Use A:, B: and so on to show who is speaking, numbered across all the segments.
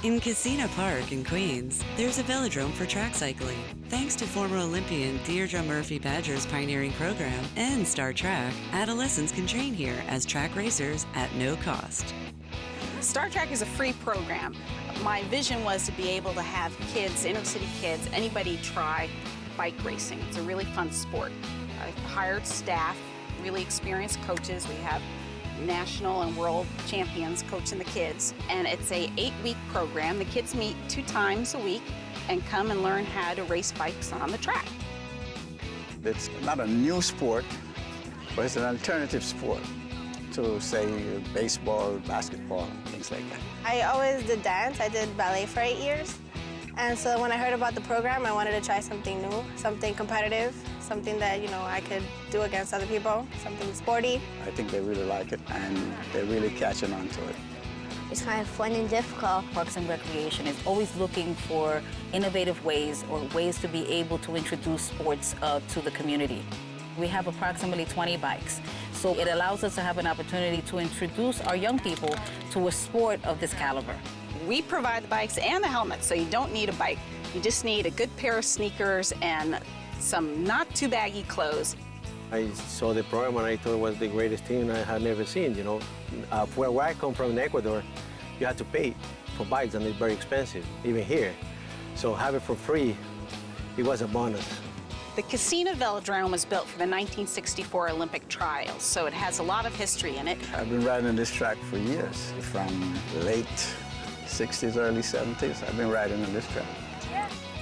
A: In Kissena Park in Queens, there's a velodrome for track cycling. Thanks to former Olympian Deirdre Murphy-Badger's pioneering program and Star Track, adolescents can train here as track racers at no cost.
B: Star Track is a free program. My vision was to be able to have kids, inner city kids, anybody try bike racing. It's a really fun sport. I've hired staff, really experienced coaches. We have national and world champions coaching the kids, and it's a 8-week program. The kids meet 2 times a week and come and learn how to race bikes on the track.
C: It's not a new sport, but it's an alternative sport to, say, baseball, basketball, things like that.
D: I always did dance. I did ballet for 8 years. And so when I heard about the program, I wanted to try something new, something competitive, something that, I could do against other people, something sporty.
C: I think they really like it, and they're really catching on to it.
E: It's kind of fun and difficult. Parks and Recreation is always looking for innovative ways or ways to be able to introduce sports to the community. We have approximately 20 bikes, so it allows us to have an opportunity to introduce our young people to a sport of this caliber.
B: We provide the bikes and the helmets, so you don't need a bike. You just need a good pair of sneakers and some not too baggy clothes.
F: I saw the program and I thought it was the greatest thing I had never seen, Where I come from in Ecuador, you have to pay for bikes and it's very expensive, even here. So have it for free, it was a bonus.
B: The Kissena Velodrome was built for the 1964 Olympic trials, so it has a lot of history in it.
C: I've been riding on this track for years, from late 60s, early 70s. I've been riding on this track.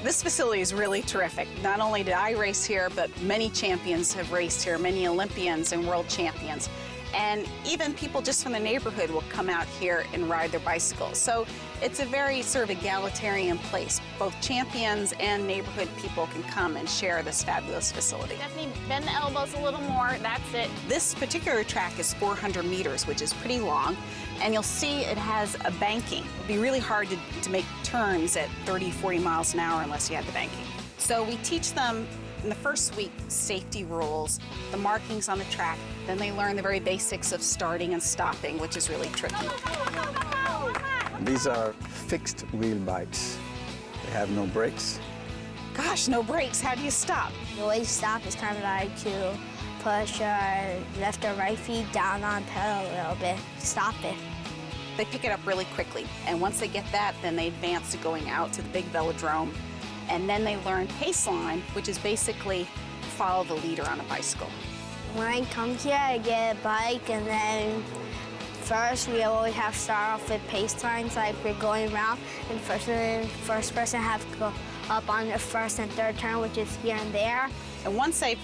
B: This facility is really terrific. Not only did I race here, but many champions have raced here, many Olympians and world champions. And even people just from the neighborhood will come out here and ride their bicycles. So it's a very sort of egalitarian place. Both champions and neighborhood people can come and share this fabulous facility.
G: Definitely bend the elbows a little more, that's it.
B: This particular track is 400 meters, which is pretty long. And you'll see it has a banking. It'd be really hard to make turns at 30, 40 miles an hour unless you had the banking. So we teach them in the first week safety rules, the markings on the track, then they learn the very basics of starting and stopping, which is really tricky.
C: These are fixed wheel bikes. They have no brakes.
B: Gosh, no brakes, how do you stop?
E: The way you stop is kind of like to push your left or right feet down on pedal a little bit, stop it.
B: They pick it up really quickly, and once they get that, then they advance to going out to the big velodrome, and then they learn pace line, which is basically follow the leader on a bicycle.
E: When I come here, I get a bike, and then first we always have to start off with pace lines, like we're going around, and first person have to go up on the first and third turn, which is here and there.
B: And once they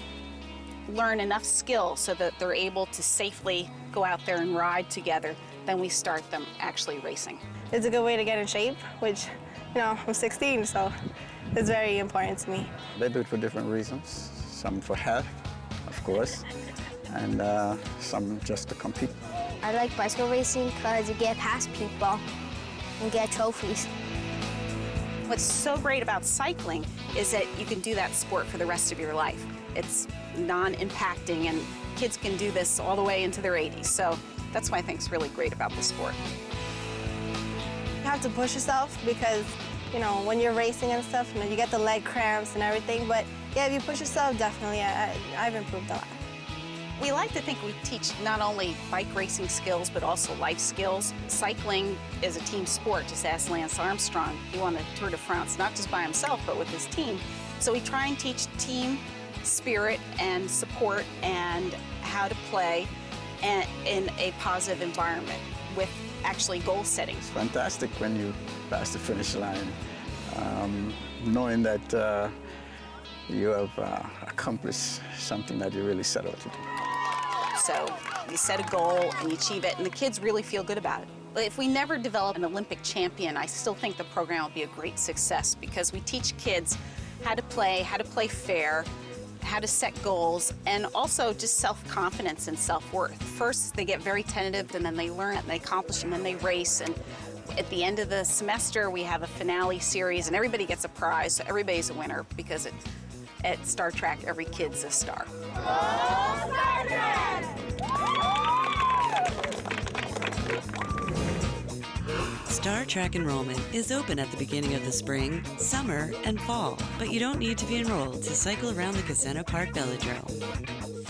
B: learn enough skill so that they're able to safely go out there and ride together, then we start them actually racing.
D: It's a good way to get in shape, which, I'm 16, so it's very important to me.
C: They do it for different reasons. Some for health, of course, and some just to compete.
E: I like bicycle racing because you get past people and get trophies.
B: What's so great about cycling is that you can do that sport for the rest of your life. It's non-impacting, and kids can do this all the way into their 80s. So that's why I think it's really great about this sport.
D: You have to push yourself because, when you're racing and stuff, you get the leg cramps and everything. But yeah, if you push yourself, definitely, I've improved a lot.
B: We like to think we teach not only bike racing skills, but also life skills. Cycling is a team sport, just ask Lance Armstrong. He won the Tour de France, not just by himself, but with his team. So we try and teach team spirit and support and how to play in a positive environment with actually goal setting.
C: It's fantastic when you pass the finish line, knowing that you have accomplished something that you really set out to do.
B: So you set a goal and you achieve it, and the kids really feel good about it. But if we never develop an Olympic champion, I still think the program will be a great success because we teach kids how to play fair, how to set goals, and also just self-confidence and self-worth. First, they get very tentative, and then they learn it, and they accomplish, and then they race. And at the end of the semester, we have a finale series, and everybody gets a prize, so everybody's a winner because at Star Track, every kid's a star.
G: Go, Sergeant!
A: Star Track enrollment is open at the beginning of the spring, summer, and fall, but you don't need to be enrolled to cycle around the Kissena Park Velodrome.